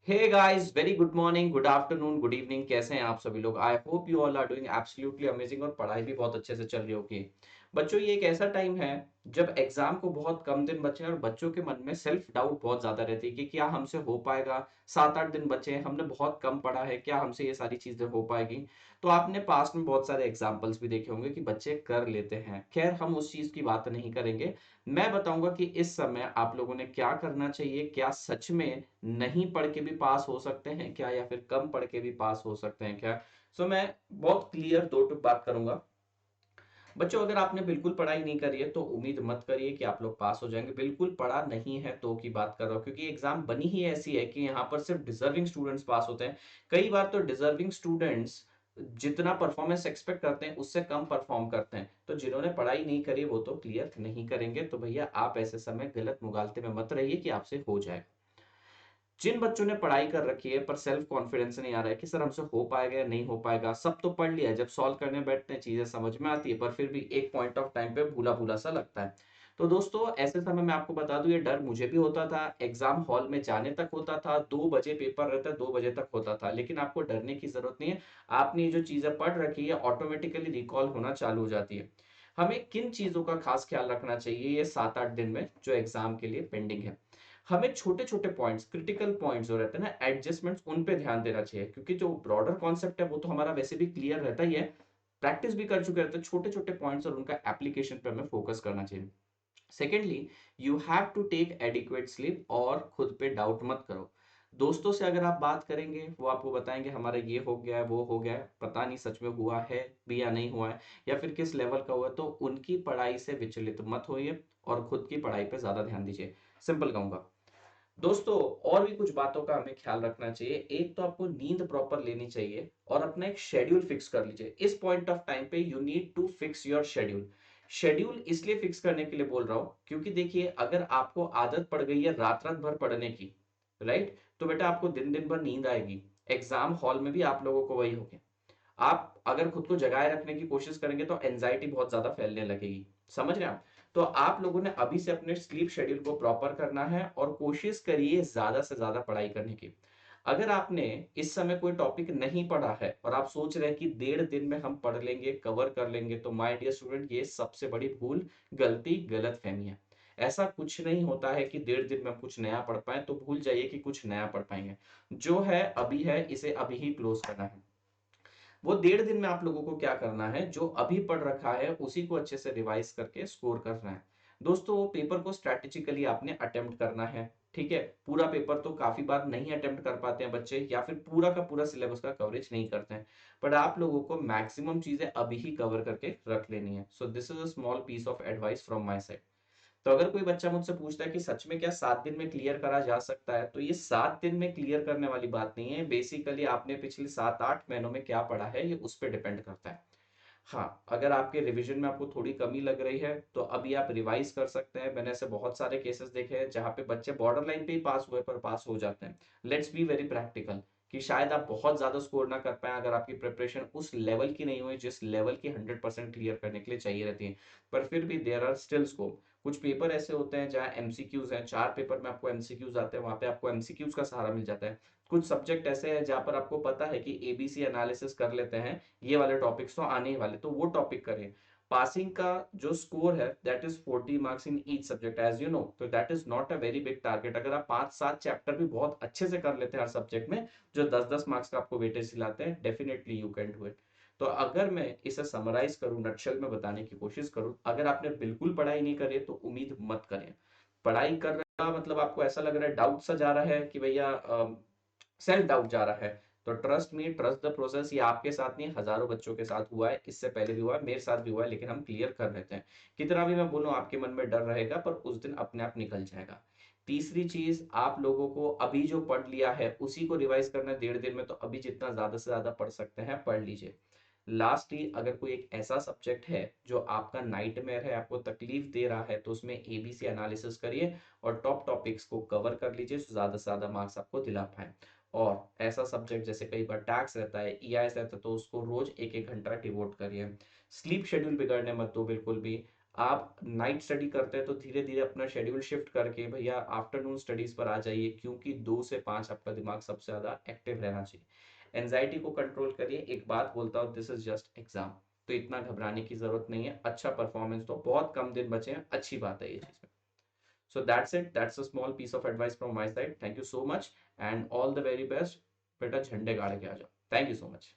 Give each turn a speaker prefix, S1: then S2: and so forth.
S1: हे guys, very good morning, good afternoon, good evening. कैसे हैं आप सभी लोग? I hope you all are doing absolutely amazing और पढ़ाई भी बहुत अच्छे से चल रही होगी। बच्चों, ये एक ऐसा टाइम है जब एग्जाम को बहुत कम दिन बचे हैं और बच्चों के मन में सेल्फ डाउट बहुत ज्यादा रहती है कि क्या हमसे हो पाएगा। 7-8 दिन बचे हैं, हमने बहुत कम पढ़ा है, क्या हमसे ये सारी चीजें हो पाएगी। तो आपने पास्ट में बहुत सारे एग्जाम्पल्स भी देखे होंगे कि बच्चे कर लेते हैं। खैर, हम उस चीज की बात नहीं करेंगे। मैं बताऊंगा कि इस समय आप लोगों ने क्या करना चाहिए। क्या सच में नहीं पढ़ के भी पास हो सकते हैं क्या, या फिर कम पढ़ के भी पास हो सकते हैं क्या? मैं बहुत क्लियर दो टुक बात करूंगा। बच्चों, अगर आपने बिल्कुल पढ़ाई नहीं करी है तो उम्मीद मत करिए कि आप लोग पास हो जाएंगे। बिल्कुल पढ़ा नहीं है तो की बात कर रहा हूं, क्योंकि एग्जाम बनी ही ऐसी है कि यहाँ पर सिर्फ डिजर्विंग स्टूडेंट्स पास होते हैं। कई बार तो डिजर्विंग स्टूडेंट्स जितना परफॉर्मेंस एक्सपेक्ट करते हैं उससे कम परफॉर्म करते हैं। तो जिन्होंने पढ़ाई नहीं करी वो तो क्लियर नहीं करेंगे। तो भैया, आप ऐसे समय गलत मुगालते में मत रहिए कि आपसे हो जाए। जिन बच्चों ने पढ़ाई कर रखी है पर सेल्फ कॉन्फिडेंस नहीं आ रहा है कि सर हमसे हो पाएगा या नहीं हो पाएगा, सब तो पढ़ लिया है, जब सॉल्व करने बैठते हैं चीजें समझ में आती है पर फिर भी एक पॉइंट ऑफ टाइम पे भूला भूला सा लगता है। तो दोस्तों, ऐसे समय में आपको बता दूं, ये डर मुझे भी होता था। एग्जाम हॉल में जाने तक होता था, 2 बजे पेपर रहता है, 2 बजे तक होता था। लेकिन आपको डरने की जरूरत नहीं है। आपने ये जो चीजें पढ़ रखी है ऑटोमेटिकली रिकॉल होना चालू हो जाती है। हमें किन चीजों का खास ख्याल रखना चाहिए ये 7-8 दिन में जो एग्जाम के लिए पेंडिंग है? हमें छोटे छोटे पॉइंट्स, क्रिटिकल पॉइंट्स जो रहते हैं ना, एडजस्टमेंट्स, उन पे ध्यान देना चाहिए। क्योंकि जो ब्रॉडर कॉन्सेप्ट है वो तो हमारा वैसे भी क्लियर रहता ही है, प्रैक्टिस भी कर चुके रहते हैं। छोटे छोटे पॉइंट्स और उनका एप्लीकेशन पे हमें फोकस करना चाहिए। Secondly, you have to take adequate sleep और खुद पे डाउट मत करो। दोस्तों से अगर आप बात करेंगे वो आपको बताएंगे हमारा ये हो गया है, वो हो गया है, पता नहीं सच में हुआ है भी या नहीं हुआ है, या फिर किस लेवल का हुआ है। तो उनकी पढ़ाई से विचलित मत होइए और खुद की पढ़ाई पे ज्यादा ध्यान दीजिए। सिंपल कहूंगा दोस्तों। और भी कुछ बातों का हमें ख्याल रखना चाहिए। एक तो आपको नींद प्रॉपर लेनी चाहिए और अपना एक शेड्यूल फिक्स कर लीजिए। इस पॉइंट ऑफ टाइम पे you need to fix your schedule. Schedule इसलिए फिक्स करने के लिए बोल रहा हूं क्योंकि देखिए, अगर आपको आदत पड़ गई है रात रात भर पढ़ने की, राइट, तो बेटा आपको दिन दिन भर नींद आएगी। एग्जाम हॉल में भी आप लोगों को वही होगा। आप अगर खुद को जगाए रखने की कोशिश करेंगे तो एंजाइटी बहुत ज्यादा फैलने लगेगी। समझ रहे हैं आप? तो आप लोगों ने अभी से अपने स्लीप शेड्यूल को प्रॉपर करना है और कोशिश करिए ज्यादा से ज्यादा पढ़ाई करने की। अगर आपने इस समय कोई टॉपिक नहीं पढ़ा है और आप सोच रहे हैं कि 1.5 दिन में हम पढ़ लेंगे, कवर कर लेंगे, तो माय डियर स्टूडेंट, ये सबसे बड़ी भूल, गलती, गलत फहमी है। ऐसा कुछ नहीं होता है कि 1.5 दिन में हम कुछ नया पढ़ पाए। तो भूल जाइए कि कुछ नया पढ़ पाएंगे। जो है अभी है, इसे अभी ही क्लोज करना है। वो 1.5 दिन में आप लोगों को क्या करना है, जो अभी पढ़ रखा है उसी को अच्छे से रिवाइज करके स्कोर करना है। दोस्तों, वो पेपर को स्ट्रैटेजिकली आपने अटेम्प्ट करना है। ठीक है, पूरा पेपर तो काफी बार नहीं अटेम्प्ट कर पाते हैं बच्चे, या फिर पूरा का पूरा सिलेबस का कवरेज नहीं करते हैं। पर आप लोगों को मैक्सिमम चीजें अभी ही कवर करके रख लेनी है। So this is a small piece of advice from my side. तो अगर कोई बच्चा मुझसे पूछता है कि सच में क्या 7 दिन में क्लियर करा जा सकता है, तो ये 7 दिन में क्लियर करने वाली बात नहीं है। बेसिकली आपने पिछले 7-8 महीनों में क्या पढ़ा है ये उस पर डिपेंड करता है। हाँ, अगर आपके रिवीजन में आपको थोड़ी कमी लग रही है तो अभी आप रिवाइज कर सकते हैं। मैंने ऐसे बहुत सारे केसेस देखे हैं जहां पे बच्चे बॉर्डर लाइन पे ही पास हुए पर पास हो जाते हैं। लेट्स बी वेरी प्रैक्टिकल कि शायद आप बहुत ज्यादा स्कोर ना कर पाए अगर आपकी प्रिपरेशन उस लेवल की नहीं हुई जिस लेवल की 100% क्लियर करने के लिए चाहिए रहती है। पर फिर भी देयर आर स्टिल स्कोप। कुछ पेपर ऐसे होते हैं जहाँ एमसीक्यूज हैं, 4 पेपर में आपको एमसीक्यूज आते हैं, वहां पे आपको एमसीक्यूज का सहारा मिल जाता है। कुछ सब्जेक्ट ऐसे हैं जहां पर आपको पता है कि एबीसी एनालिसिस कर लेते हैं, ये वाले टॉपिक्स तो आने ही वाले, तो वो टॉपिक करें। पासिंग का जो स्कोर है that is 40 marks in each subject, as you know. तो that is not a very big target. अगर आप 5-7 चैप्टर भी बहुत अच्छे से कर लेते हैं हर सब्जेक्ट में, जो 10-10 मार्क्स का आपको वेटेज दिलाते हैं, definitely you can do it. तो अगर मैं इसे समराइज करूं, नटशेल में बताने की कोशिश करूं, अगर आपने बिल्कुल पढ़ाई नहीं करी है तो उम्मीद मत करें। पढ़ाई कर रहा मतलब आपको ऐसा लग रहा है, डाउट सा जा रहा है कि भैया सेल्फ डाउट जा रहा है, तो trust me, trust the process. ये आपके साथ नहीं, हजारों बच्चों के साथ हुआ है, इससे पहले भी हुआ है, मेरे साथ भी हुआ है, लेकिन हम क्लियर कर लेते हैं। कितना भी मैं बोलूं आपके मन में डर रहेगा पर उस दिन अपने आप निकल जाएगा। तीसरी चीज, आप लोगों को अभी जो पढ़ लिया है उसी को रिवाइज करना है 1.5 दिन में। तो अभी जितना ज्यादा से ज्यादा पढ़ सकते हैं पढ़ लीजिए। लास्टली, अगर कोई एक ऐसा सब्जेक्ट है जो आपका नाइटमेयर है, आपको तकलीफ दे रहा है, तो उसमें एबीसी एनालिसिस करिए और टॉप टॉपिक्स को कवर कर लीजिए, तो ज्यादा से ज्यादा मार्क्स आपको दिला पाए। और ऐसा सब्जेक्ट जैसे कई बार टैक्स रहता है, ईआईएस रहता है, तो उसको रोज 1-1 घंटा डिवोट करिए। स्लीप शेड्यूल बिगड़ने मत दो बिल्कुल भी। आप नाइट स्टडी करते हैं तो धीरे धीरे अपना शेड्यूल शिफ्ट करके भैया आफ्टरनून स्टडीज पर आ जाइए, क्योंकि 2 से 5 आपका दिमाग सबसे ज्यादा एक्टिव रहना चाहिए। एनजाइटी को कंट्रोल करिए। एक बात बोलता हूँ, दिस इज जस्ट एग्जाम, तो इतना घबराने की जरूरत नहीं है। अच्छा परफॉर्मेंस तो बहुत कम दिन बचे हैं, अच्छी बात है ये चीज में। So that's it, that's a small piece of advice from my side. Thank you so much and all the very best. बेटा झंडे गाड़ के आ जाओ। Thank you so much.